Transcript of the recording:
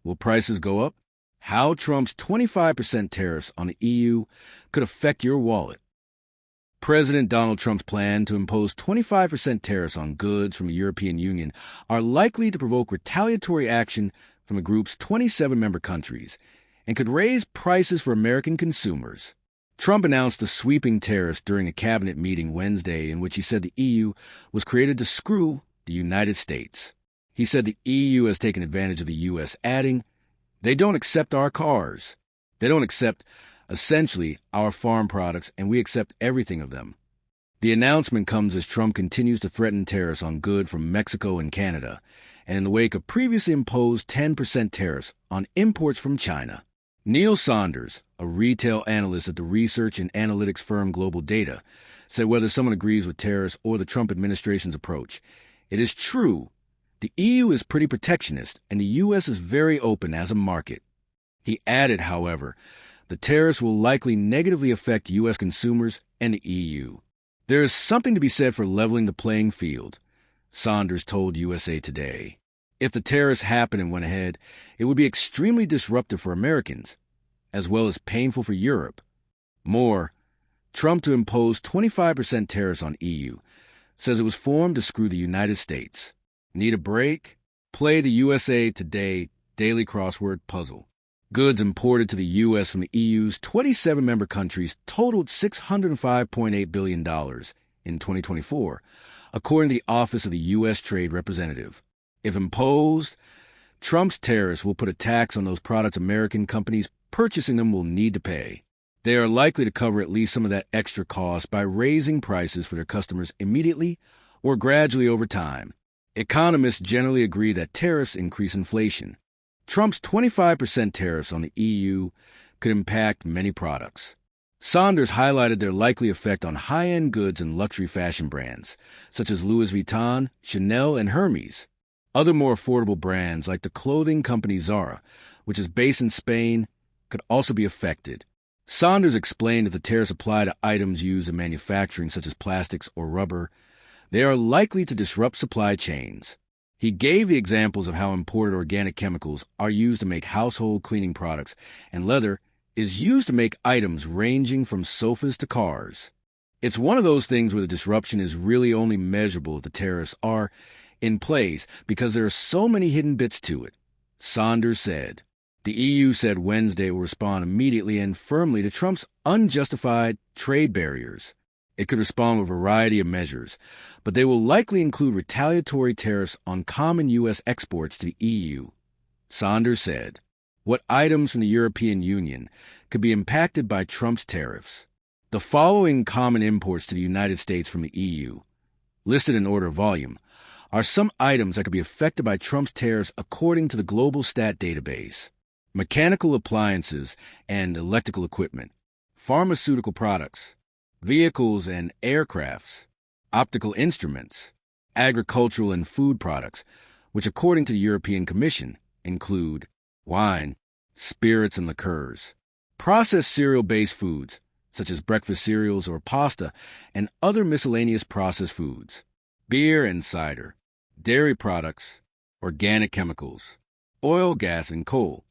Will prices go up? How Trump's 25% tariffs on the EU could affect your wallet. President Donald Trump's plan to impose 25% tariffs on goods from the European Union are likely to provoke retaliatory action from the group's 27 member countries and could raise prices for American consumers. Trump announced the sweeping tariffs during a cabinet meeting Wednesday in which he said the EU was created to screw the United States. He said the EU has taken advantage of the U.S., adding, "They don't accept our cars. They don't accept, essentially, our farm products, and we accept everything of them." The announcement comes as Trump continues to threaten tariffs on goods from Mexico and Canada, and in the wake of previously imposed 10% tariffs on imports from China. Neil Saunders, a retail analyst at the research and analytics firm GlobalData, said whether someone agrees with tariffs or the Trump administration's approach, it is true the EU is pretty protectionist and the U.S. is very open as a market. He added, however, the tariffs will likely negatively affect U.S. consumers and the EU. There is something to be said for leveling the playing field, Saunders told USA Today. If the tariffs happened and went ahead, it would be extremely disruptive for Americans, as well as painful for Europe. More, Trump to impose 25% tariffs on EU says it was formed to screw the United States. Need a break? Play the USA Today daily crossword puzzle. Goods imported to the U.S. from the EU's 27 member countries totaled $605.8 billion in 2024, according to the Office of the U.S. Trade Representative. If imposed, Trump's tariffs will put a tax on those products American companies purchasing them will need to pay. They are likely to cover at least some of that extra cost by raising prices for their customers immediately or gradually over time. Economists generally agree that tariffs increase inflation. Trump's 25% tariffs on the EU could impact many products. Saunders highlighted their likely effect on high-end goods and luxury fashion brands, such as Louis Vuitton, Chanel, and Hermes. Other more affordable brands, like the clothing company Zara, which is based in Spain, could also be affected. Saunders explained that the tariffs apply to items used in manufacturing, such as plastics or rubber. They are likely to disrupt supply chains. He gave the examples of how imported organic chemicals are used to make household cleaning products, and leather is used to make items ranging from sofas to cars. It's one of those things where the disruption is really only measurable if the tariffs are in place because there are so many hidden bits to it, Saunders said. The EU said Wednesday it will respond immediately and firmly to Trump's unjustified trade barriers. It could respond with a variety of measures, but they will likely include retaliatory tariffs on common U.S. exports to the EU. Saunders said, what items from the European Union could be impacted by Trump's tariffs? The following common imports to the United States from the EU, listed in order of volume, are some items that could be affected by Trump's tariffs according to the GlobalStat database: mechanical appliances and electrical equipment, pharmaceutical products, vehicles and aircrafts, optical instruments, agricultural and food products, which according to the European Commission include wine, spirits and liqueurs, processed cereal-based foods, such as breakfast cereals or pasta, and other miscellaneous processed foods, beer and cider, dairy products, organic chemicals, oil, gas, and coal,